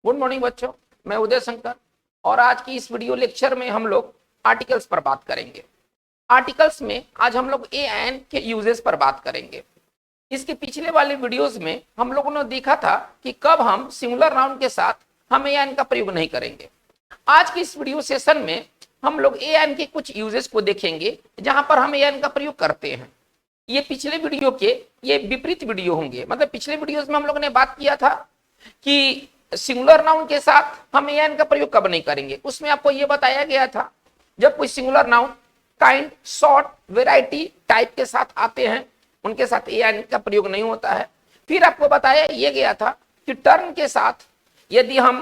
Good morning बच्चों, मैं उदय शंकर। और आज की इस वीडियो लेक्चर में हम लोग आर्टिकल्स पर बात करेंगे। आर्टिकल्स में आज हम लोग ए एन के यूजेस पर बात करेंगे। इसके पिछले वाले वीडियोस में हम लोगों ने देखा था कि कब हम सिंगुलर नाउन के साथ हम ए एन का प्रयोग नहीं करेंगे। आज की इस वीडियो सेशन में हम लोग ए एन के कुछ यूजेस को देखेंगे जहां पर हम ए एन का प्रयोग करते हैं। ये पिछले वीडियो के ये विपरीत वीडियो होंगे। मतलब पिछले वीडियोस में हम लोगों ने बात किया था कि सिंगुलर नाउन के साथ हम ए एन का प्रयोग कब नहीं करेंगे। उसमें आपको यह बताया गया था जब कोई singular noun kind, sort, variety, type के साथ आते हैं उनके साथ ए एन का प्रयोग नहीं होता है। फिर आपको बताया यह गया था कि टर्म के साथ यदि हम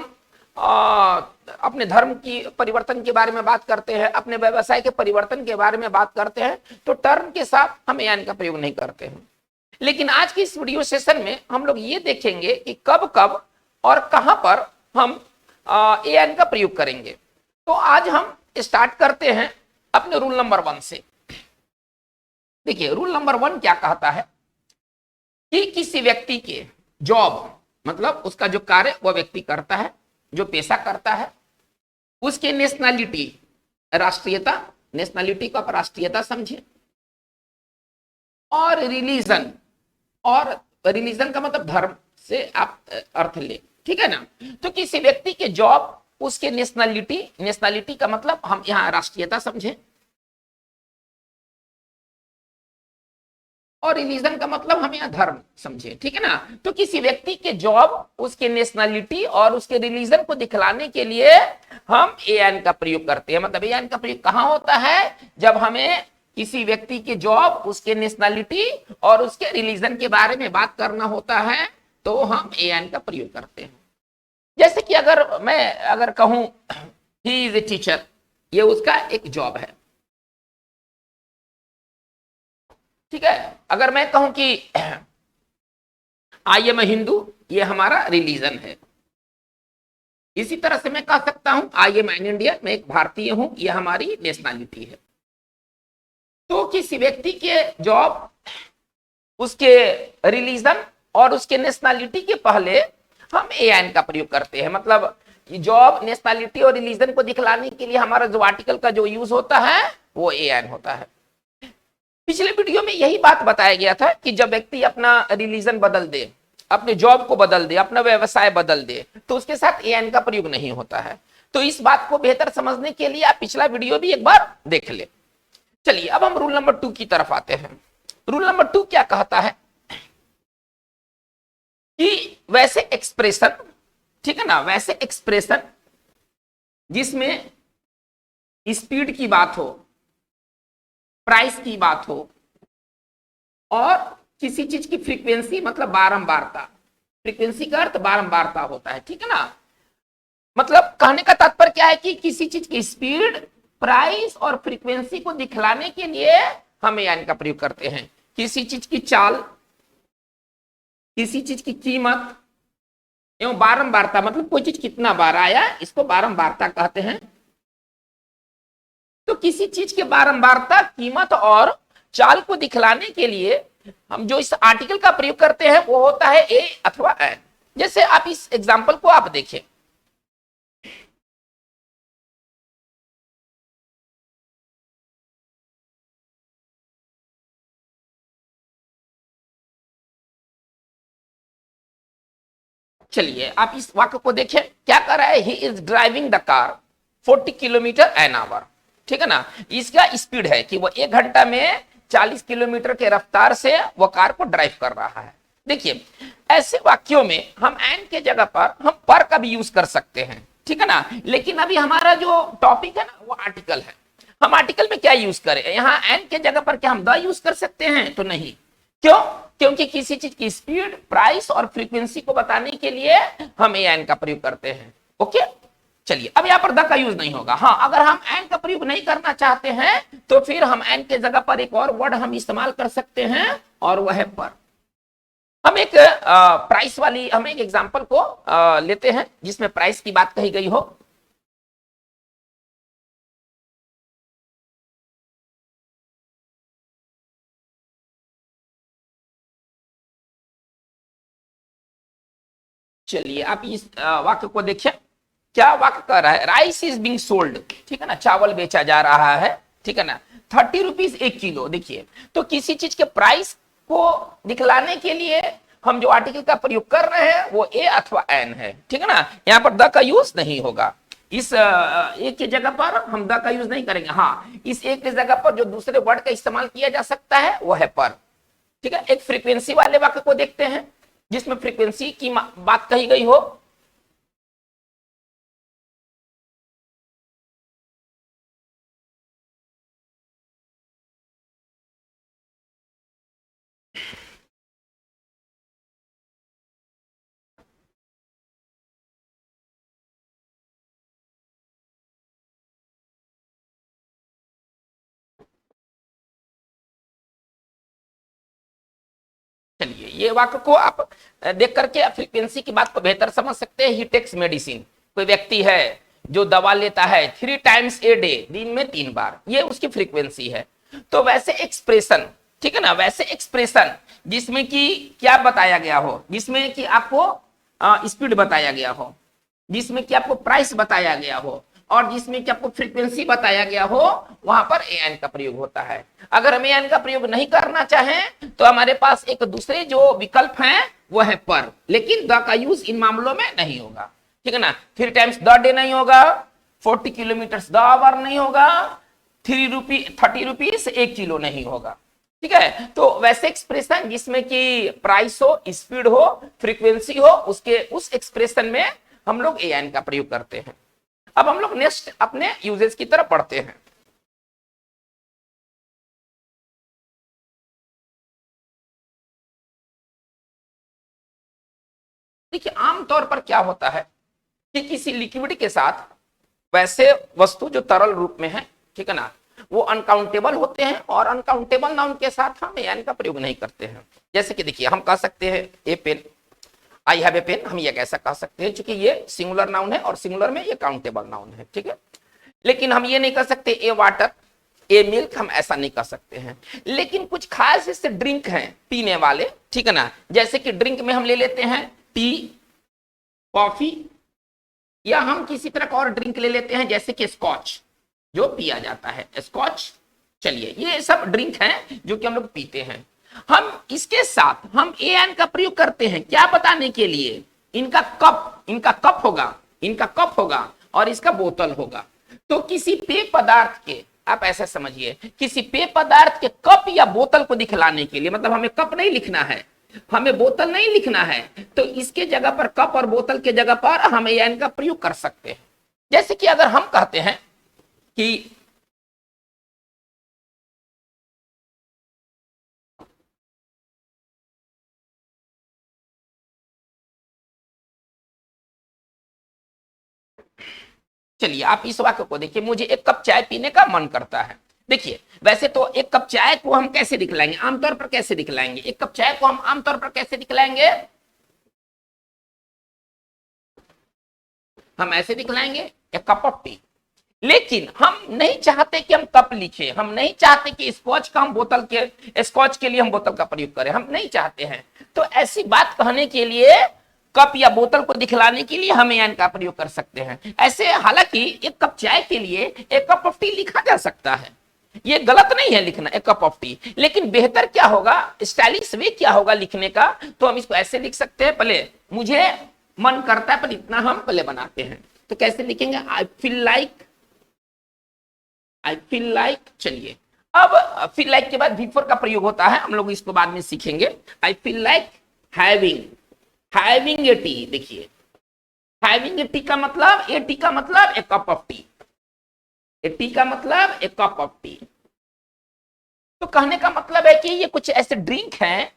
अपने धर्म की परिवर्तन के बारे में बात करते हैं, अपने व्यवसाय के परिवर्तन के बारे में बात करते हैं, तो टर्म के साथ हम ए एन का प्रयोग नहीं करते हैं। लेकिन आज की इस वीडियो सेशन में हम लोग ये देखेंगे कि कब कब और कहां पर हम ए एन का प्रयोग करेंगे। तो आज हम स्टार्ट करते हैं अपने रूल नंबर 1 से। देखिए, रूल नंबर 1 क्या कहता है कि किसी व्यक्ति के जॉब, मतलब उसका जो कार्य वह व्यक्ति करता है, जो पेशा करता है, उसके नेशनलिटी, राष्ट्रीयता, नेशनलिटी को आप राष्ट्रीयता समझिए, और रिलीजन, और रिलीजन का मतलब धर्म से आप अर्थ ले, ठीक है ना। तो किसी व्यक्ति के जॉब, उसके नेशनलिटी, नेशनलिटी का मतलब हम यहां राष्ट्रीयता समझें, और रिलीजन का मतलब हम यहाँ धर्म समझे, ठीक है ना। तो किसी व्यक्ति के जॉब, उसके नेशनलिटी और उसके रिलीजन को दिखलाने के लिए हम ए एन का प्रयोग करते हैं। मतलब ए एन का प्रयोग कहां होता है? जब हमें किसी व्यक्ति के जॉब, उसके नेशनलिटी और उसके रिलीजन के बारे में बात करना होता है तो हम ए एन का प्रयोग करते हैं। जैसे कि अगर कहूं ही इज ए टीचर, ये उसका एक जॉब है, ठीक है। अगर मैं कहूं कि आई एम ए हिंदू, ये हमारा रिलीजन है। इसी तरह से मैं कह सकता हूं आई एम एन इंडियन, मैं एक भारतीय हूं, ये हमारी नेशनलिटी है। तो किसी व्यक्ति के जॉब, उसके रिलीजन और उसके नेशनलिटी के पहले हम ए एन का प्रयोग करते हैं। मतलब जॉब, नेशनलिटी और रिलीजन को दिखलाने के लिए हमारा जो आर्टिकल का जो यूज होता है वो ए एन होता है। पिछले वीडियो में यही बात बताया गया था कि जब व्यक्ति अपना रिलीजन बदल दे, अपने जॉब को बदल दे, अपना व्यवसाय बदल दे, तो उसके साथ ए एन का प्रयोग नहीं होता है। तो इस बात को बेहतर समझने के लिए आप पिछला वीडियो भी एक बार देख ले। चलिए, अब हम रूल नंबर 2 की तरफ आते हैं। रूल नंबर 2 क्या कहता है कि वैसे एक्सप्रेशन, ठीक है ना, वैसे एक्सप्रेशन जिसमें स्पीड की बात हो, प्राइस की बात हो, और किसी चीज की फ्रीक्वेंसी, मतलब बारंबारता, फ्रीक्वेंसी का अर्थ बारंबारता होता है, ठीक है ना। मतलब कहने का तात्पर्य क्या है कि किसी चीज की स्पीड, प्राइस और फ्रीक्वेंसी को दिखलाने के लिए हम ए एन का प्रयोग करते हैं। किसी चीज की चाल, किसी चीज की कीमत एवं बारंबारता, मतलब कोई चीज कितना बार आया, इसको बारंबारता कहते हैं। तो किसी चीज के बारंबारता, कीमत और चाल को दिखलाने के लिए हम जो इस आर्टिकल का प्रयोग करते हैं वो होता है ए अथवा एन। जैसे आप इस एग्जांपल को आप देखें, चलिए आप इस वाक्य को देखें, क्या कर रहा है? He is driving the car 40 kilometre an hour, ठीक है ना। इसका स्पीड है कि वो 1 घंटा में 40 किलोमीटर के रफ्तार से वो कार को ड्राइव कर रहा है। देखिए, ऐसे वाक्यों में हम एन के जगह पर हम पर का भी यूज कर सकते हैं, ठीक है ना। लेकिन अभी हमारा जो टॉपिक है ना वो आर्टिकल है। हम आर्टिकल में क्या यूज करें? यहाँ एन के जगह पर क्या हम द यूज कर सकते हैं? तो नहीं। क्यों? क्योंकि किसी चीज की स्पीड, प्राइस और फ्रीक्वेंसी को बताने के लिए हम ए एन का प्रयोग करते हैं। ओके, चलिए अब यहां पर द का यूज नहीं होगा। हाँ, अगर हम एन का प्रयोग नहीं करना चाहते हैं तो फिर हम एन के जगह पर एक और वर्ड हम इस्तेमाल कर सकते हैं, और वह है पर। हम एक प्राइस वाली, हम एक एग्जांपल को लेते हैं जिसमें प्राइस की बात कही गई हो। चलिए आप इस वाक्य को देखिए, क्या वाक्य कह रहा है, राइस इज बिंग सोल्ड, ठीक है ना, चावल बेचा जा रहा है, ठीक है ना, 30 रुपीज 1 किलो। देखिए तो किसी चीज के प्राइस को दिखलाने के लिए हम जो आर्टिकल का प्रयोग कर रहे हैं वो ए अथवा एन है, ठीक है ना, यहाँ पर द का यूज नहीं होगा। इस एक की जगह पर हम द का यूज नहीं करेंगे। हाँ, इस एक की जगह पर जो दूसरे वर्ड का इस्तेमाल किया जा सकता है वो है पर, ठीक है। एक फ्रीक्वेंसी वाले वाक्य को देखते हैं जिसमें फ्रीक्वेंसी की बात कही गई हो। चलिए ये वाक्य को आप देख करके फ्रीक्वेंसी की बात को बेहतर समझ सकते हैं। ही टेक्स मेडिसिन, कोई व्यक्ति है जो दवा लेता है 3 टाइम्स ए डे, दिन में 3 बार, ये उसकी फ्रीक्वेंसी है। तो वैसे एक्सप्रेशन, ठीक है ना, वैसे एक्सप्रेशन जिसमें कि क्या बताया गया हो, जिसमें कि आपको स्पीड बताया गया हो, जिसमें कि आपको प्राइस बताया गया हो और जिसमें कि आपको फ्रीक्वेंसी बताया गया हो, वहां पर ए एन का प्रयोग होता है। अगर हम ए एन का प्रयोग नहीं करना चाहें तो हमारे पास एक दूसरे जो विकल्प हैं वो है पर, लेकिन द का यूज इन मामलों में नहीं होगा, ठीक है ना। 3 टाइम्स द डे नहीं होगा, 40 किलोमीटर द आवर नहीं होगा, 30 रुपीज 1 किलो नहीं होगा, ठीक है। तो वैसे एक्सप्रेशन जिसमें कि प्राइस हो, स्पीड हो, फ्रीक्वेंसी हो, उसके उस एक्सप्रेशन में हम लोग ए एन का प्रयोग करते हैं। अब हम लोग नेक्स्ट अपने यूजेस की तरफ बढ़ते हैं। देखिए आमतौर पर क्या होता है कि किसी लिक्विड के साथ वैसे वस्तु जो तरल रूप में है, ठीक है ना, वो अनकाउंटेबल होते हैं और अनकाउंटेबल नाउन के साथ हम एन का प्रयोग नहीं करते हैं। जैसे कि देखिए हम कह सकते हैं a pen, I have a pen, हम ये कैसा कह सकते हैं क्योंकि ये सिंगुलर नाउन है और सिंगुलर में ये काउंटेबल नाउन है, ठीक है। लेकिन हम ये नहीं कह सकते ए वाटर, ए मिल्क, हम ऐसा नहीं कह सकते हैं। लेकिन कुछ खास ऐसे ड्रिंक हैं पीने वाले, ठीक है ना, जैसे कि ड्रिंक में हम ले लेते हैं टी, कॉफी, या हम किसी तरह का और ड्रिंक ले लेते हैं जैसे कि स्कॉच जो पिया जाता है, स्कॉच। चलिए ये सब ड्रिंक हैं जो कि हम लोग पीते हैं। हम इसके साथ हम ए एन का प्रयोग करते हैं क्या बताने के लिए, इनका कप होगा, इनका कप होगा और इसका बोतल होगा। तो किसी पेय पदार्थ के, आप ऐसा समझिए, किसी पेय पदार्थ के कप या बोतल को दिखलाने के लिए, मतलब हमें कप नहीं लिखना है, हमें बोतल नहीं लिखना है, तो इसके जगह पर कप और बोतल के जगह पर हम ए एन का प्रयोग कर सकते हैं। जैसे कि अगर हम कहते हैं कि चलिए आप इस वाक्य को देखिए, मुझे 1 कप चाय पीने का मन करता है। देखिए वैसे तो 1 कप चाय को हम कैसे दिखलाएंगे, आमतौर पर कैसे दिखलाएंगे, 1 कप चाय को हम आमतौर पर कैसे दिखलाएंगे, हम ऐसे दिखलाएंगे, ए कप ऑफ टी। लेकिन हम नहीं चाहते कि हम कप लिखे, हम नहीं चाहते कि स्कॉच का हम बोतल के, स्कॉच के लिए हम बोतल का प्रयोग करें, हम नहीं चाहते हैं। तो ऐसी बात कहने के लिए, कप या बोतल को दिखलाने के लिए हम एन का प्रयोग कर सकते हैं। ऐसे हालांकि 1 कप चाय के लिए 1 कप ऑफ टी लिखा जा सकता है, ये गलत नहीं है लिखना 1 कप ऑफ टी, लेकिन बेहतर क्या होगा, स्टाइलिश वे क्या होगा लिखने का, तो हम इसको ऐसे लिख सकते हैं, पहले मुझे मन करता है पर इतना हम पहले बनाते हैं, तो कैसे लिखेंगे, आई फील लाइक, आई फील लाइक। चलिए अब फील लाइक के बाद बिफोर का प्रयोग होता है, हम लोग इसको बाद में सीखेंगे। I feel like having a tea. देखिए हैविंग ए टी का मतलब, ए टी का मतलब a cup of tea, a tea का मतलब ए कप ऑफ टी। तो कहने का मतलब है कि ये कुछ ऐसे ड्रिंक हैं,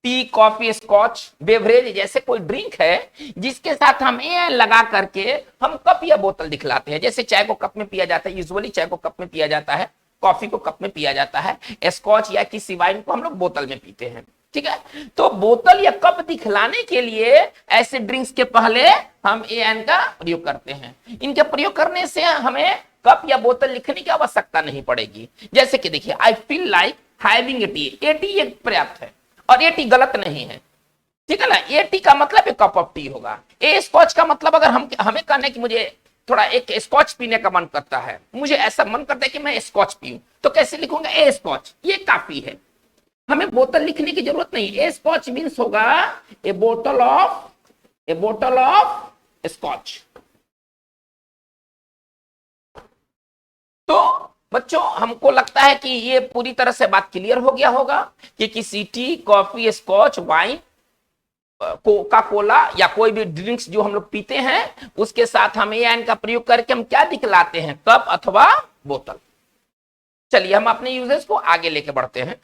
टी, कॉफी, स्कॉच, बेवरेज, जैसे कोई ड्रिंक है जिसके साथ हम ए लगा करके हम कप या बोतल दिखलाते हैं। जैसे चाय को कप में पिया जाता है, यूजुअली चाय को कप में पिया जाता है, कॉफी को कप में पिया जाता है, स्कॉच या किसी वाइन को हम लोग बोतल में पीते हैं, ठीक है। तो बोतल या कप दिखलाने के लिए ऐसे ड्रिंक्स के पहले हम ए एन का प्रयोग करते हैं। इनके प्रयोग करने से हमें कप या बोतल लिखने की आवश्यकता नहीं पड़ेगी। जैसे कि देखिए आई feel like having a T, a T एक पर्याप्त है और ए टी गलत नहीं है, ठीक है ना। ए टी का मतलब एक कप ऑफ टी होगा। ए स्कॉच का मतलब अगर हम हमें कहना है कि मुझे थोड़ा एक स्कॉच पीने का मन करता है, मुझे ऐसा मन करता है कि मैं स्कॉच पीऊं, तो कैसे लिखूंगा? ए स्कॉच, ये काफी है, हमें बोतल लिखने की जरूरत नहीं। ए स्कॉच मीन्स होगा ए बोतल ऑफ स्कॉच। तो बच्चों हमको लगता है कि ये पूरी तरह से बात क्लियर हो गया होगा कि किसी tea, coffee, scotch, wine, Coca Cola या कोई भी ड्रिंक्स जो हम लोग पीते हैं उसके साथ हम एन का प्रयोग करके हम क्या दिखलाते हैं? कप अथवा बोतल। चलिए हम अपने यूजेस को आगे लेके बढ़ते हैं।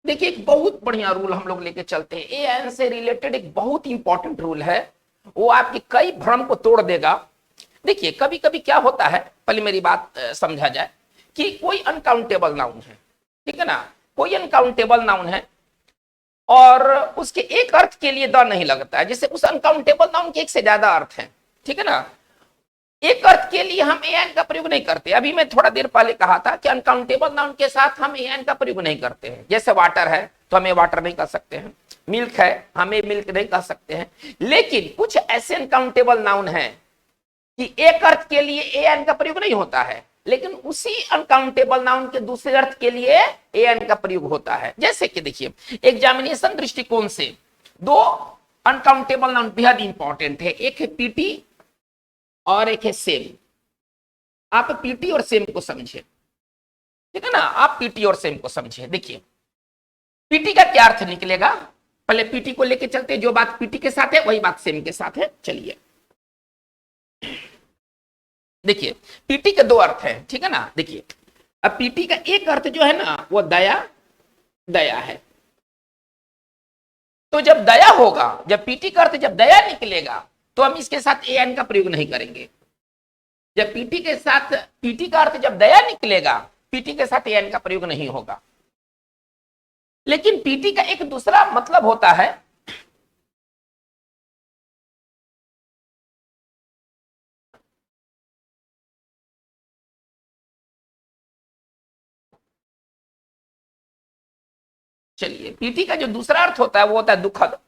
देखिए एक बहुत बढ़िया रूल हम लोग लेके चलते हैं। ए एन से रिलेटेड एक बहुत इंपॉर्टेंट रूल है, वो आपकी कई भ्रम को तोड़ देगा। देखिए कभी कभी क्या होता है, पहले मेरी बात समझा जाए कि कोई अनकाउंटेबल नाउन है, ठीक है ना, कोई अनकाउंटेबल नाउन है और उसके एक अर्थ के लिए द नहीं लगता है, जैसे उस अनकाउंटेबल नाउन के एक से ज्यादा अर्थ है, ठीक है ना, एक अर्थ के लिए हम एन का प्रयोग नहीं करते। अभी मैं थोड़ा देर पहले कहा था कि अनकाउंटेबल नाउन के साथ हम एन का प्रयोग नहीं करते हैं। जैसे वाटर है तो हमें वाटर नहीं कह सकते हैं, मिल्क है हमें मिल्क नहीं कह सकते हैं। लेकिन कुछ ऐसे अनकाउंटेबल नाउन है कि एक अर्थ के लिए एन का प्रयोग नहीं होता है, लेकिन उसी अनकाउंटेबल नाउन के दूसरे अर्थ के लिए एन का प्रयोग होता है। जैसे कि देखिए एग्जामिनेशन दृष्टिकोण से दो अनकाउंटेबल नाउन बेहद इंपॉर्टेंट है, एक है पीटी और एक है सेम। आप पीटी और सेम को समझिए, ठीक है ना, आप पीटी और सेम को समझिए। देखिए पीटी का क्या अर्थ निकलेगा, पहले पीटी को लेके चलते हैं, जो बात पीटी के साथ है वही बात सेम के साथ है। चलिए देखिए पीटी के दो अर्थ है, ठीक है ना। देखिए अब पीटी का एक अर्थ जो है ना वो दया, दया है। तो जब दया होगा, जब पीटी का अर्थ जब दया निकलेगा तो हम इसके साथ एन का प्रयोग नहीं करेंगे। जब पीटी के साथ पीटी का अर्थ जब दया निकलेगा, पीटी के साथ एन का प्रयोग नहीं होगा। लेकिन पीटी का एक दूसरा मतलब होता है, चलिए पीटी का जो दूसरा अर्थ होता है वो होता है दुखद,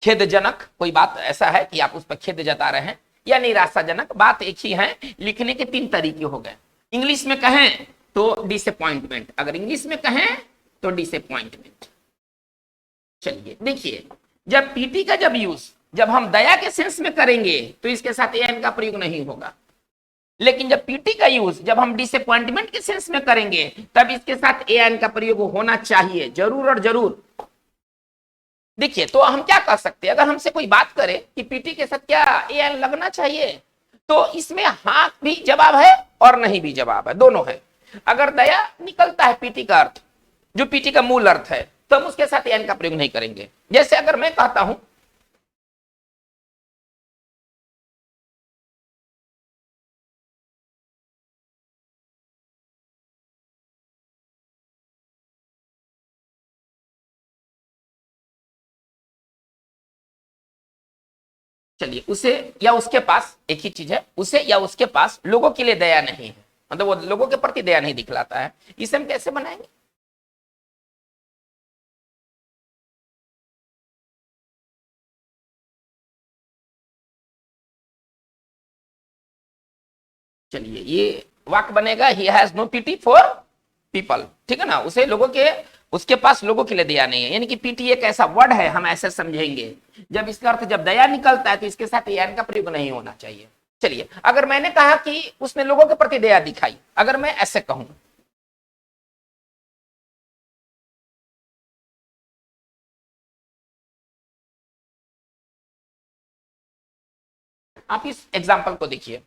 खेदजनक। कोई बात ऐसा है कि आप उस पर खेद जता रहे हैं, या निराशाजनक। बात एक ही है, लिखने के तीन तरीके हो गए। इंग्लिश में कहें तो डिसअपॉइंटमेंट, अगर इंग्लिश में कहें तो डिसअपॉइंटमेंट। चलिए देखिए जब पीटी का जब हम दया के सेंस में करेंगे तो इसके साथ एन का प्रयोग नहीं होगा। लेकिन जब पीटी का यूज जब हम डिसअपॉइंटमेंट के सेंस में करेंगे तब इसके साथ एन का प्रयोग होना चाहिए, जरूर और जरूर। देखिए तो हम क्या कर सकते हैं, अगर हमसे कोई बात करे कि पीटी के साथ क्या एन लगना चाहिए, तो इसमें हाँ भी जवाब है और नहीं भी जवाब है, दोनों है। अगर दया निकलता है पीटी का अर्थ, जो पीटी का मूल अर्थ है, तो हम उसके साथ एन का प्रयोग नहीं करेंगे। जैसे अगर मैं कहता हूं चलिए उसे या उसके पास, एक ही चीज है, उसे या उसके पास लोगों के लिए दया नहीं है, मतलब वो लोगों के प्रति दया नहीं दिखलाता है, इसे हम कैसे बनाएंगे? चलिए ये वाक्य बनेगा he has no pity for people, ठीक है ना, उसे लोगों के, उसके पास लोगों के लिए दया नहीं है। यानी कि पीटी एक ऐसा वर्ड है, हम ऐसे समझेंगे जब इसका अर्थ जब दया निकलता है तो इसके साथ एन का प्रयोग नहीं होना चाहिए। चलिए अगर मैंने कहा कि उसने लोगों के प्रति दया दिखाई, अगर मैं ऐसे कहूं, आप इस एग्जाम्पल को देखिए,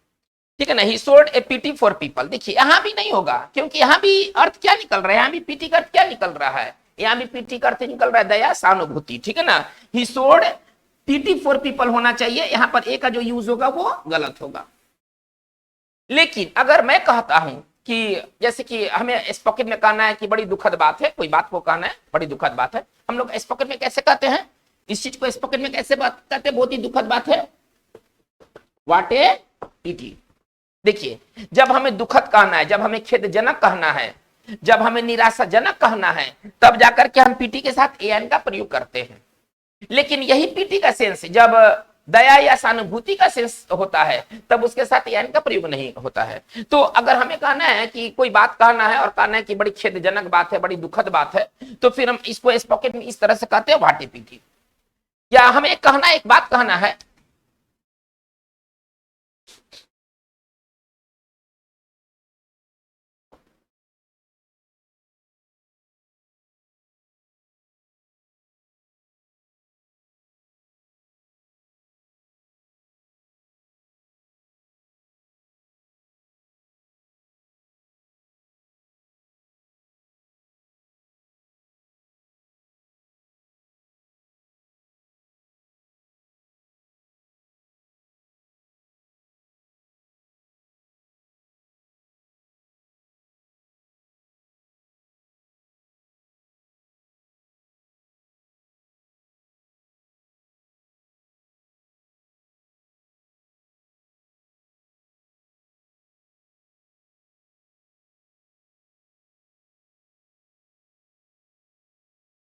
ठीक है ना, he showed A PT for people. देखिए यहां भी नहीं होगा, क्योंकि यहां भी अर्थ क्या निकल रहा है, यहां भी पीटी का अर्थ क्या निकल रहा है, यहां भी पीटी का अर्थ निकल रहा है दया, सहानुभूति, ठीक है ना। He showed PT for people होना चाहिए, यहां पर ए का जो यूज होगा वो गलत होगा। लेकिन अगर मैं कहता हूं कि जैसे कि हमें स्पोकन में कहना है कि बड़ी दुखद बात है, कोई बात को कहना है बड़ी दुखद बात है, हम लोग स्पोकन में कैसे कहते हैं इस चीज को स्पोकन में कैसे बात करते हैं, बहुत ही दुखद बात है, व्हाट ए पिटी। देखिए, जब हमें दुखद कहना है, जब हमें खेदजनक कहना है, जब हमें निराशाजनक कहना है, तब जाकर के हम पीटी के साथ एन का प्रयोग करते हैं। लेकिन यही पीटी का सेंस जब दया या सहानुभूति का सेंस होता है, तब उसके साथ एन का प्रयोग नहीं होता है। तो अगर हमें कहना है कि कोई बात कहना है और कहना है कि बड़ी खेदजनक बात है, बड़ी दुखद बात है, तो फिर हम इसको स्पोकन में इस तरह से कहते हैं, व्हाट ए पिटी। या हमें कहना, एक बात कहना है,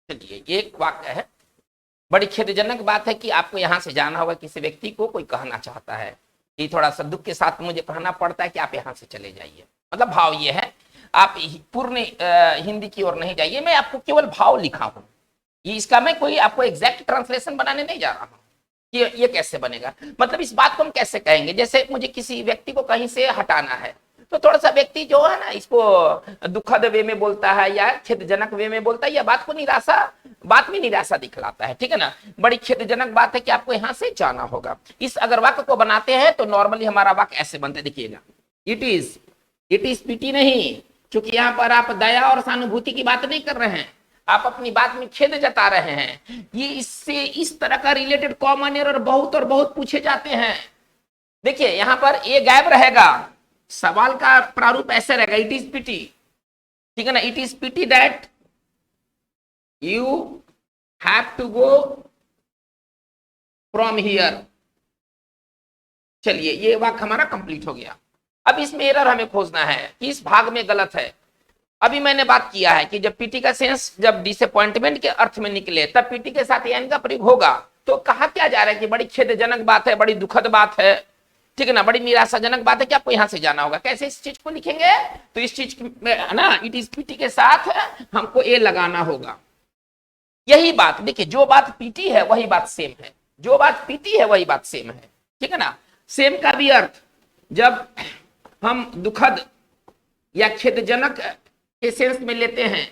चलिए एक वाक्य है, बड़ी खेदजनक बात है कि आपको यहां से जाना होगा, किसी व्यक्ति को कोई कहना चाहता है कि थोड़ा सा दुख के साथ मुझे कहना पड़ता है कि आप यहां से चले जाइए। मतलब भाव ये है, आप पूर्ण हिंदी की ओर नहीं जाइए, मैं आपको केवल भाव लिखा हूं, इसका मैं कोई आपको एग्जैक्ट ट्रांसलेशन बनाने नहीं जा रहा हूं कि ये कैसे बनेगा। मतलब इस बात को हम कैसे कहेंगे, जैसे मुझे किसी व्यक्ति को कहीं से हटाना है, तो थोड़ा सा व्यक्ति जो है ना, इसको दुखद वे में बोलता है या खेदजनक वे में बोलता है, या बात में निराशा दिखलाता है, ठीक है ना। बड़ी खेदजनक बात है कि आपको यहां से जाना होगा। इस अगर वाक्य को बनाते हैं तो नॉर्मली हमारा वाक्य ऐसे बनते, देखिएगा, इट इज पिटी नहीं, क्योंकि यहाँ पर आप दया और सहानुभूति की बात नहीं कर रहे हैं, आप अपनी बात में खेद जता रहे हैं। ये इससे इस तरह का रिलेटेड कॉमन एरर बहुत और बहुत पूछे जाते हैं। देखिए यहां पर ए गायब रहेगा, सवाल का प्रारूप ऐसे रहेगा, इट इज पिटी, ठीक है ना, it is pity that you have to go from here. चलिए ये वाक्य हमारा कंप्लीट हो गया। अब इसमें एरर हमें खोजना है कि इस भाग में गलत है। अभी मैंने बात किया है कि जब पीटी का सेंस जब डिसअपॉइंटमेंट के अर्थ में निकले, तब पीटी के साथ एन का प्रयोग होगा। तो कहा क्या जा रहा है कि बड़ी खेदजनक बात है, बड़ी दुखद बात है, ठीक है ना, बड़ी निराशाजनक बात है कि आपको यहां से जाना होगा। कैसे इस चीज को लिखेंगे, तो इस चीज में ना इट इज पीटी के साथ हमको ए लगाना होगा। यही बात देखिए, जो बात पीटी है वही बात सेम है, जो बात पीटी है वही बात सेम है, ठीक है ना। सेम का भी अर्थ जब हम दुखद या खेदजनक के सेंस में लेते हैं,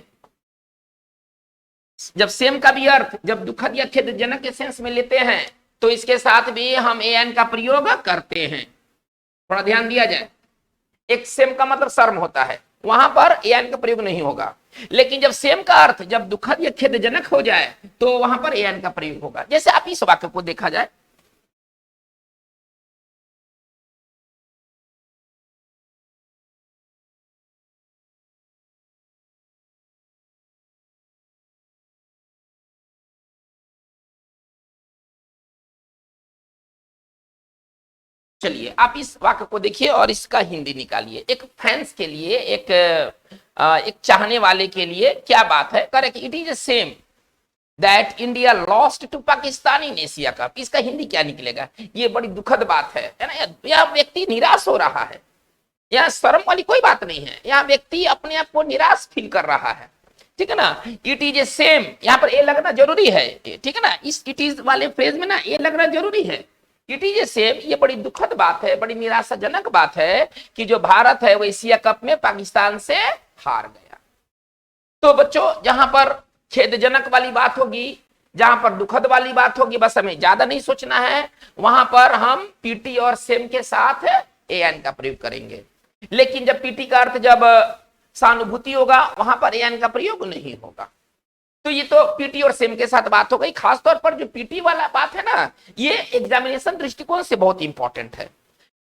जब सेम का भी अर्थ जब दुखद या खेदजनक के सेंस में लेते हैं, तो इसके साथ भी हम एन का प्रयोग करते हैं। थोड़ा ध्यान दिया जाए, एक सेम का मतलब शर्म होता है, वहां पर एन का प्रयोग नहीं होगा। लेकिन जब सेम का अर्थ जब दुखद या खेदजनक हो जाए, तो वहां पर एन का प्रयोग होगा। जैसे आप इस वाक्य को देखा जाए, चलिए आप इस वाक्य को देखिए और इसका हिंदी निकालिए। एक फैंस के लिए, एक चाहने वाले के लिए क्या बात है, correct, it is same that India lost to Pakistan in Asia cup. इसका हिंदी क्या निकलेगा, ये बड़ी दुखद बात है ना। यह व्यक्ति निराश हो रहा है, यहाँ शर्म वाली कोई बात नहीं है, यहाँ व्यक्ति अपने आप को निराश फील कर रहा है, ठीक है ना। इट इज ए सेम, यहाँ पर ए लगना जरूरी है, ठीक है ना। इस इट इज वाले फ्रेज में ना ए लगना जरूरी है। इट इज ए सेम, ये बड़ी दुखद बात है, बड़ी निराशाजनक बात है कि जो भारत है वो एशिया कप में पाकिस्तान से हार गया। तो बच्चों जहां पर खेदजनक वाली बात होगी, जहां पर दुखद वाली बात होगी, बस हमें ज्यादा नहीं सोचना है, वहां पर हम पीटी और सेम के साथ एन का प्रयोग करेंगे। लेकिन जब पीटी का अर्थ जब सहानुभूति होगा, वहां पर एन का प्रयोग नहीं होगा। तो ये तो पीटी और सेम के साथ बात हो गई। खासतौर पर जो पीटी वाला बात है ना, ये एग्जामिनेशन दृष्टिकोण से बहुत इंपॉर्टेंट है।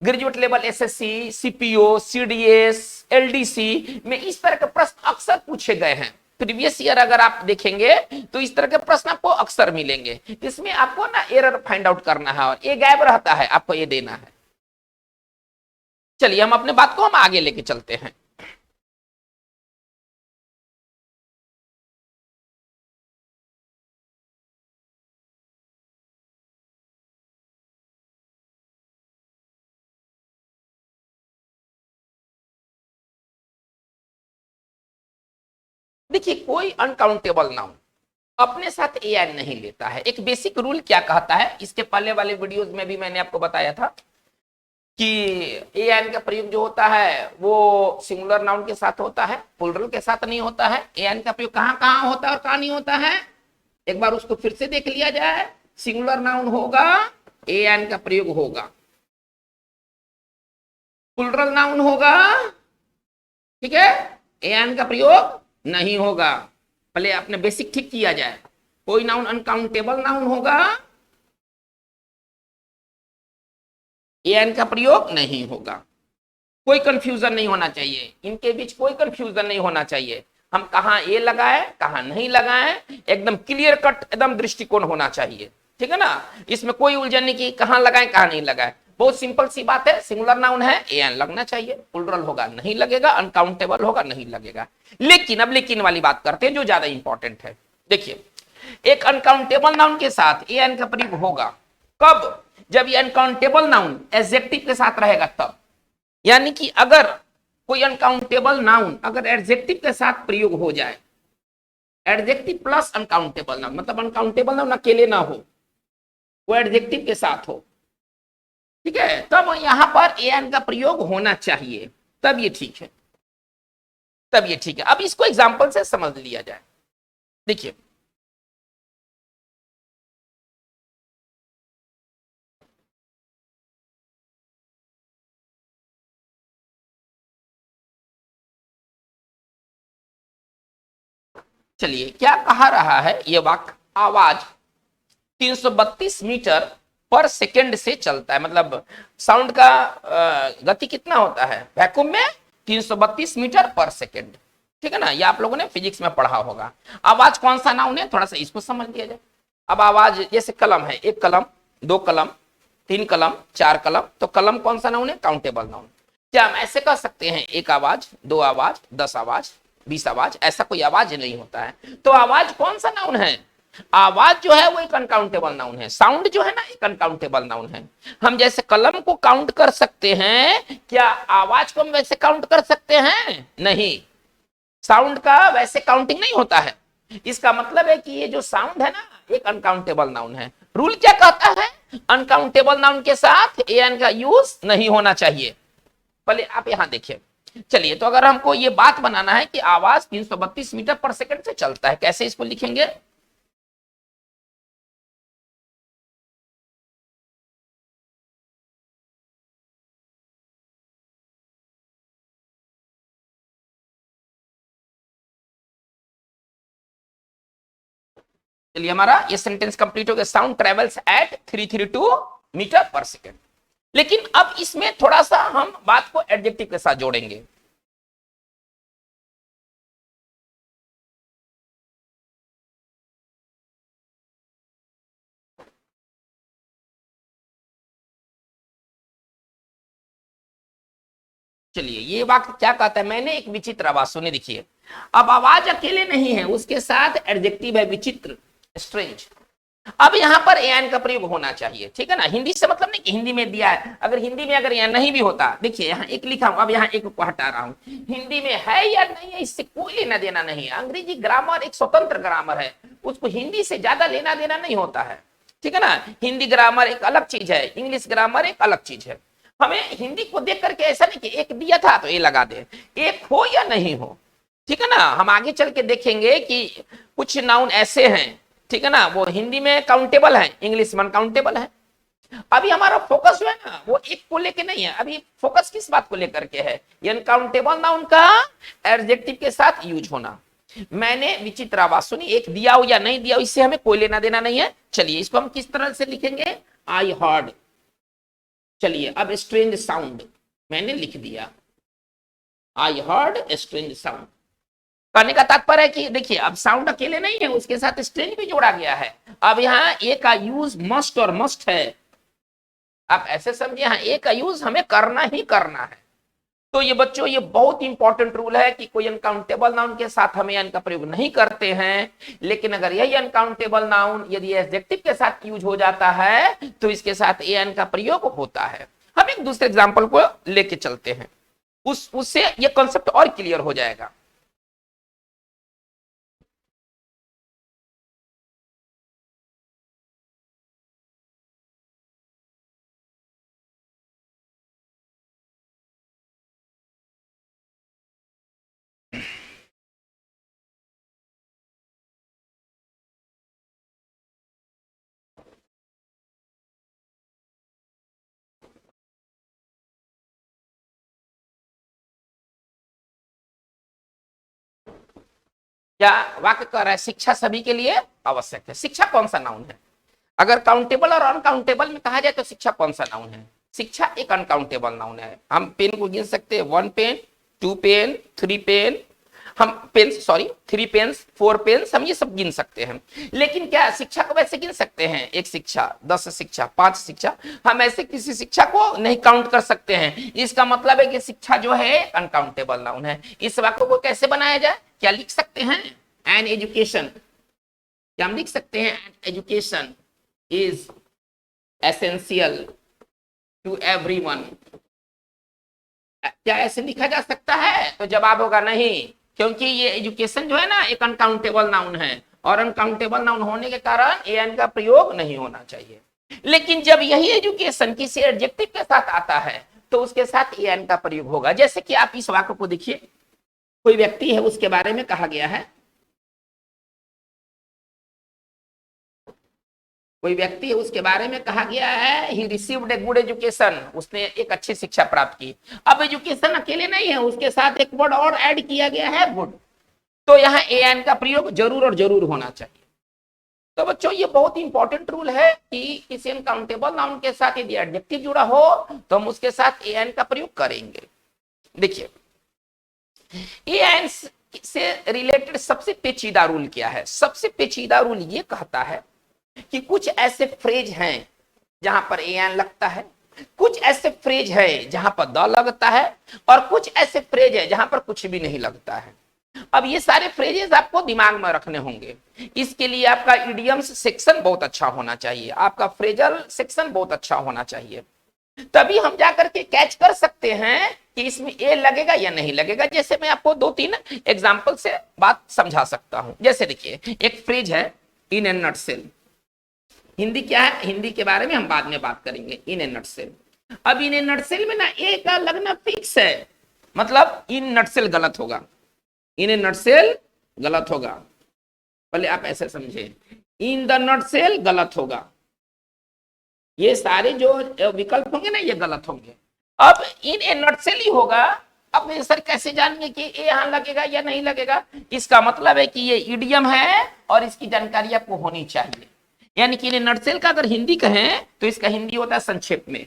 Graduate level SSC, CPO, CDS, LDC में इस तरह के प्रश्न अक्सर पूछे गए हैं। प्रीवियस ईयर अगर आप देखेंगे तो इस तरह के प्रश्न आपको अक्सर मिलेंगे। इसमें आपको ना एरर फाइंड आउट करना है और ये गैप रहता है, आपको ये देना है। चलिए हम अपने बात को हम आगे लेके चलते हैं। देखिए कोई अनकाउंटेबल नाउन अपने साथ ए एन नहीं लेता है। एक बेसिक रूल क्या कहता है, इसके पहले वाले वीडियोस में भी मैंने आपको बताया था कि ए एन का प्रयोग जो होता है वो सिंगुलर नाउन के साथ होता है, प्लूरल के साथ नहीं होता है। ए एन का प्रयोग कहां कहां होता है और कहां नहीं होता है, एक बार उसको फिर से देख लिया जाए। सिंगुलर नाउन होगा ए एन का प्रयोग होगा, प्लूरल नाउन होगा, ठीक है, ए एन का प्रयोग नहीं होगा। पहले अपने बेसिक ठीक किया जाए। कोई नाउन अनकाउंटेबल नाउन होगा, ए एन का प्रयोग नहीं होगा। कोई कंफ्यूजन नहीं होना चाहिए, इनके बीच कोई कंफ्यूजन नहीं होना चाहिए। हम कहां ए लगाए कहां नहीं लगाए, एकदम क्लियर कट एकदम दृष्टिकोण होना चाहिए, ठीक है ना। इसमें कोई उलझन नहीं कि कहां लगाए कहां नहीं लगाए, बहुत सिंपल सी बात है। सिंगुलर नाउन है ए एन लगना चाहिए, प्लूरल होगा नहीं लगेगा, अनकाउंटेबल होगा नहीं लगेगा। लेकिन अब लेकिन वाली बात करते हैं जो ज्यादा इंपॉर्टेंट है। देखिए एक अनकाउंटेबल नाउन के साथ ए एन का प्रयोग होगा कब, जब ये अनकाउंटेबल नाउन एडजेक्टिव के साथ रहेगा तब। यानी कि अगर कोई अनकाउंटेबल नाउन अगर एडजेक्टिव के साथ प्रयोग हो जाए, एडजेक्टिव प्लस अनकाउंटेबल नाउन, मतलब अनकाउंटेबल नाउन अकेले ना हो, वो एडजेक्टिव के साथ हो, ठीक है, तब यहां पर ए एन का प्रयोग होना चाहिए, तब ये ठीक है, तब ये ठीक है। अब इसको एग्जांपल से समझ लिया जाए। देखिए चलिए क्या कहा रहा है ये वाक्य, आवाज 332 मीटर पर सेकेंड से चलता है। मतलब साउंड का गति कितना होता है वैक्यूम में, 332 मीटर पर सेकेंड, ठीक है ना। ये आप लोगों ने फिजिक्स में पढ़ा होगा। आवाज कौन सा नाउन है, थोड़ा सा इसको समझ लिया जाए। अब आवाज जैसे कलम है, एक कलम, दो कलम, तीन कलम, चार कलम, तो कलम कौन सा नाउन है, काउंटेबल नाउन। क्या हम ऐसे कह सकते हैं एक आवाज, दो आवाज, 10 आवाज, 20 आवाज, ऐसा कोई आवाज नहीं होता है। तो आवाज कौन सा नाउन है, आवाज जो है वो एक अनकाउंटेबल नाउन है। साउंड जो है ना एक अनकाउंटेबल नाउन है। हम जैसे कलम को काउंट कर सकते हैं, क्या आवाज को हम वैसे काउंट कर सकते हैं, नहीं। साउंड का वैसे काउंटिंग नहीं होता है। इसका मतलब है कि ये जो साउंड है ना एक अनकाउंटेबल नाउन है। रूल क्या कहता है, अनकाउंटेबल नाउन के साथ ए एन का यूज नहीं होना चाहिए। पहले आप यहां देखिए। चलिए तो अगर हमको ये बात बनाना है कि आवाज 332 मीटर पर सेकंड से चलता है, कैसे इसको लिखेंगे, चलिए हमारा ये सेंटेंस कंप्लीट हो गया। साउंड ट्रेवल्स एट 332 मीटर पर सेकेंड। लेकिन अब इसमें थोड़ा सा हम बात को एडजेक्टिव के साथ जोड़ेंगे। चलिए ये वाक्य क्या कहता है, मैंने एक विचित्र आवाज सुनी। देखिए अब आवाज अकेले नहीं है, उसके साथ एडजेक्टिव है विचित्र, स्ट्रेंज। अब यहां पर एन का प्रयोग होना चाहिए, ठीक है ना। हिंदी से मतलब नहीं कि हिंदी में दिया है, अगर हिंदी में अगर यहाँ नहीं भी होता, देखिए यहाँ एक लिखा हूं, अब यहाँ एक को हटा रहा हूं। हिंदी में है या नहीं है इससे कोई लेना देना नहीं है। अंग्रेजी ग्रामर एक स्वतंत्र ग्रामर है, उसको हिंदी से ज्यादा लेना देना नहीं होता है, ठीक है ना। हिंदी ग्रामर एक अलग चीज है, इंग्लिश ग्रामर एक अलग चीज है। हमें हिंदी को देख करके ऐसा नहीं कि एक दिया था तो ये लगा दे, एक हो या नहीं हो, ठीक है ना। हम आगे चल के देखेंगे कि कुछ नाउन ऐसे हैं, ठीक है ना, वो हिंदी में काउंटेबल है, इंग्लिश में अनकाउंटेबल है। अभी हमारा फोकस जो है ना वो एक को लेके नहीं है, अभी फोकस किस बात को लेकर के है, ये अनकाउंटेबल नाउन का एडजेक्टिव के साथ यूज होना। मैंने विचित्र आवाज सुनी, एक दिया हो या नहीं दिया हो इससे हमें कोई लेना देना नहीं है। चलिए इसको हम किस तरह से लिखेंगे, आई हर्ड। चलिए अब स्ट्रेंज साउंड मैंने लिख दिया, आई हर्ड स्ट्रेंज साउंड। कहने का तात्पर्य है कि देखिए अब साउंड अकेले नहीं है, उसके साथ स्ट्रेंज भी जोड़ा गया है। अब यहाँ ए का यूज मस्ट और मस्ट है, आप ऐसे समझिए यहाँ ए का यूज हमें करना ही करना है। तो ये बच्चों ये बहुत इंपॉर्टेंट रूल है कि कोई अनकाउंटेबल नाउन के साथ हम एन का प्रयोग नहीं करते हैं, लेकिन अगर यही अनकाउंटेबल नाउन यदि एडजेक्टिव के साथ यूज हो जाता है तो इसके साथ एन का प्रयोग होता है। हम एक दूसरे एग्जांपल को लेके चलते हैं, उससे ये कॉन्सेप्ट और क्लियर हो जाएगा। क्या वाक्य कह रहा है शिक्षा सभी के लिए आवश्यक है। शिक्षा कौन सा नाउन है? अगर काउंटेबल और अनकाउंटेबल में कहा जाए तो शिक्षा कौन सा नाउन है? शिक्षा एक अनकाउंटेबल नाउन है। हम पेन को गिन सकते हैं, 1 पेन, 2 पेन, 3 पेन, हम पेन सॉरी 3 पेन्स, 4 पेन्स, हम ये सब गिन सकते हैं। लेकिन क्या शिक्षा को वैसे गिन सकते हैं? एक शिक्षा, 10 शिक्षा, 5 शिक्षा, हम ऐसे किसी शिक्षा को नहीं काउंट कर सकते हैं। इसका मतलब है कि शिक्षा जो है अनकाउंटेबल नाउन है। इस वाक्य को कैसे बनाया जाए? क्या लिख सकते हैं? एन एजुकेशन, क्या हम लिख सकते हैं? Education is essential to everyone. क्या ऐसे लिखा जा सकता है? तो जवाब होगा नहीं, क्योंकि ये एजुकेशन जो है ना एक अनकाउंटेबल नाउन है और अनकाउंटेबल नाउन होने के कारण एन का प्रयोग नहीं होना चाहिए। लेकिन जब यही एजुकेशन किसी एडजेक्टिव के साथ आता है तो उसके साथ एन का प्रयोग होगा। जैसे कि आप इस वाक्य को देखिए, कोई व्यक्ति है उसके बारे में कहा गया है, कोई व्यक्ति है उसके बारे में कहा गया है he received a good education, उसने एक अच्छी शिक्षा प्राप्त की। अब एजुकेशन अकेले नहीं है, उसके साथ एक वर्ड और ऐड किया गया है गुड, तो यहाँ एन का प्रयोग जरूर और जरूर होना चाहिए। तो बच्चों ये बहुत इंपॉर्टेंट रूल है कि किसी अनकाउंटेबल नाउन के साथ यदि एडजेक्टिव जुड़ा हो तो हम उसके साथ एन का प्रयोग करेंगे। देखिए एन से रिलेटेड सबसे पेचीदा रूल क्या है? सबसे पेचीदा रूल ये कहता है कि कुछ ऐसे फ्रेज हैं जहां पर एन लगता है, कुछ ऐसे फ्रेज है जहां पर द लगता है, और कुछ ऐसे फ्रेज है जहां पर कुछ भी नहीं लगता है। अब ये सारे फ्रेजेस आपको दिमाग में रखने होंगे। इसके लिए आपका इडियम्स सेक्शन बहुत अच्छा होना चाहिए, आपका फ्रेजल सेक्शन बहुत अच्छा होना चाहिए, तभी हम जाकर के कैच कर सकते हैं कि इसमें ए लगेगा या नहीं लगेगा। जैसे मैं आपको 2-3 एग्जांपल से बात समझा सकता हूं। जैसे देखिए एक फ्रेज है इन ए नटसेल, हिंदी क्या है? हिंदी के बारे में हम बाद में बात करेंगे। इन ए नटसेल, अब इन ए नटसेल में ना ए का लगना फिक्स है, मतलब इन नटसेल गलत होगा, इन ए नटसेल गलत होगा। पहले आप ऐसे समझे, इन द नटसेल गलत होगा, ये सारे जो विकल्प होंगे ना ये गलत होंगे। अब इन ए नटसेल ही होगा। अब सर कैसे जानेंगे कि ए यहां लगेगा या नहीं लगेगा? इसका मतलब है कि ये इडियम है और इसकी जानकारी आपको होनी चाहिए। यानी कि इन नटसेल का अगर हिंदी कहें तो इसका हिंदी होता है संक्षेप में,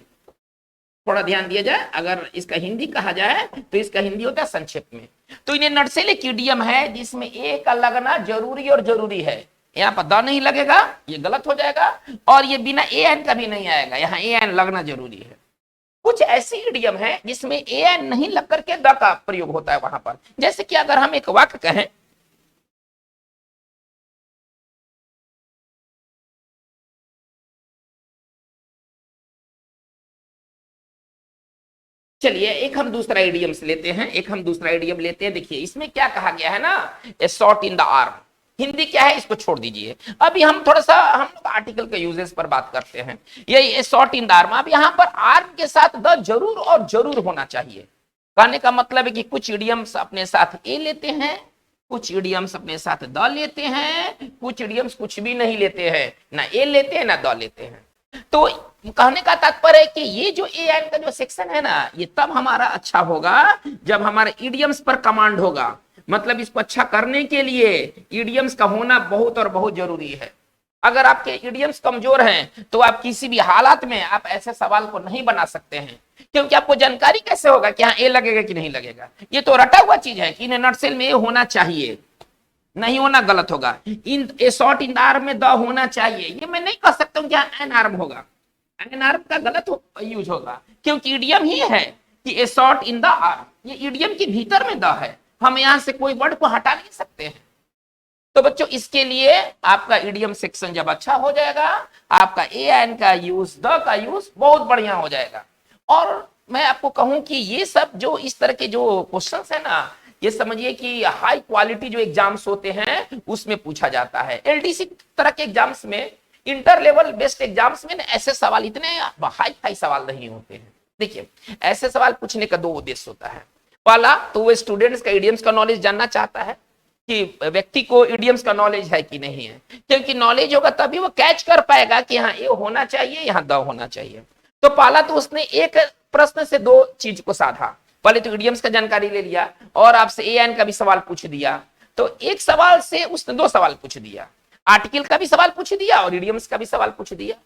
थोड़ा ध्यान दिया जाए, अगर इसका हिंदी कहा जाए तो इसका हिंदी होता है संक्षेप में। तो इन नटसेल एक इडियम है जिसमें ए का लगना जरूरी और जरूरी है। यहाँ पर द नहीं लगेगा, ये गलत हो जाएगा, और ये बिना ए एन का भी नहीं आएगा, यहाँ ए एन लगना जरूरी है। कुछ ऐसी इडियम है जिसमें ए एन नहीं लग करके द का प्रयोग होता है वहां पर। जैसे कि अगर हम एक वाक्य कहें, चलिए एक हम दूसरा इडियम लेते हैं, एक हम दूसरा इडियम लेते हैं। देखिए इसमें क्या कहा गया है ना, a shot in the arm. Hindi क्या है इसको छोड़ दीजिए, अभी हम थोड़ा सा हम लोग आर्टिकल के यूजेस पर बात करते हैं। ये शॉट इन द आर्म, अब यहाँ पर आर्म के साथ द जरूर और जरूर होना चाहिए। कहने का मतलब है कि कुछ इडियम्स अपने साथ ए लेते हैं, कुछ इडियम्स अपने साथ द लेते हैं, कुछ इडियम्स कुछ भी नहीं लेते हैं, ना ए लेते हैं ना द लेते हैं। तो कहने का तात्पर्य है कि ये जो एआई का जो सेक्शन है ना, ये तब हमारा अच्छा होगा जब हमारे इडियम्स पर कमांड होगा। मतलब इसको अच्छा करने के लिए इडियम्स का होना बहुत और बहुत जरूरी है। अगर आपके इडियम्स कमजोर हैं तो आप किसी भी हालात में आप ऐसे सवाल को नहीं बना सकते हैं, क्योंकि आपको जानकारी कैसे होगा कि हाँ ए लगेगा कि नहीं लगेगा। ये तो रटा हुआ चीज है कि नटसेल में ए होना चाहिए, नहीं होना गलत होगा। इन ए शॉर्ट इन आर्म में द होना चाहिए, ये मैं नहीं कह सकता हूं कि एन आर्म होगा, एन आर्म का गलत यूज होगा, क्योंकि इडियम ही है कि ए शॉर्ट इन द आर्म, ये इडियम के भीतर में द है, हम यहां से कोई वर्ड को हटा नहीं सकते हैं। तो बच्चों इसके लिए आपका इडियम सेक्शन जब अच्छा हो जाएगा, आपका ए एन का यूज, द का यूज बहुत बढ़िया हो जाएगा। और मैं आपको कहूं कि ये सब जो इस तरह के जो क्वेश्चंस है ना, ये समझिए कि हाई क्वालिटी जो एग्जाम्स होते हैं उसमें पूछा जाता है। एलडीसी तरह के एग्जाम्स में, इंटर लेवल बेस्ड एग्जाम्स में ऐसे सवाल इतने हाई फाई सवाल नहीं होते हैं। देखिए ऐसे सवाल पूछने का दो उद्देश्य होता है। पहला तो वो स्टूडेंट्स का इडियम्स का नॉलेज जानना चाहता है कि व्यक्ति को इडियम्स का नॉलेज है कि नहीं है, क्योंकि नॉलेज होगा तभी वो कैच कर पाएगा कि हाँ ये होना चाहिए, यहाँ द होना चाहिए। तो पहला तो उसने एक प्रश्न से दो चीज को साधा, पहले तो इडियम्स का जानकारी ले लिया और आपसे ए एन का भी सवाल पूछ दिया, तो एक सवाल से उसने दो सवाल पूछ दिया, आर्टिकल का भी सवाल पूछ दिया और इडियम्स का भी सवाल पूछ दिया।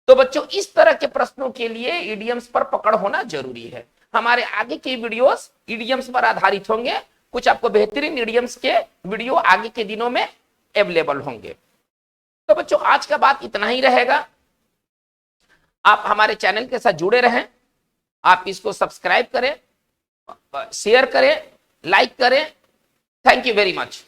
तो बच्चों इस तरह के प्रश्नों के लिए इडियम्स पर पकड़ होना जरूरी है। हमारे आगे के वीडियोस इडियम्स पर आधारित होंगे, कुछ आपको बेहतरीन इडियम्स के वीडियो आगे के दिनों में अवेलेबल होंगे। तो बच्चों आज का बात इतना ही रहेगा। आप हमारे चैनल के साथ जुड़े रहें, आप इसको सब्सक्राइब करें, शेयर करें, लाइक करें। Thank you very much.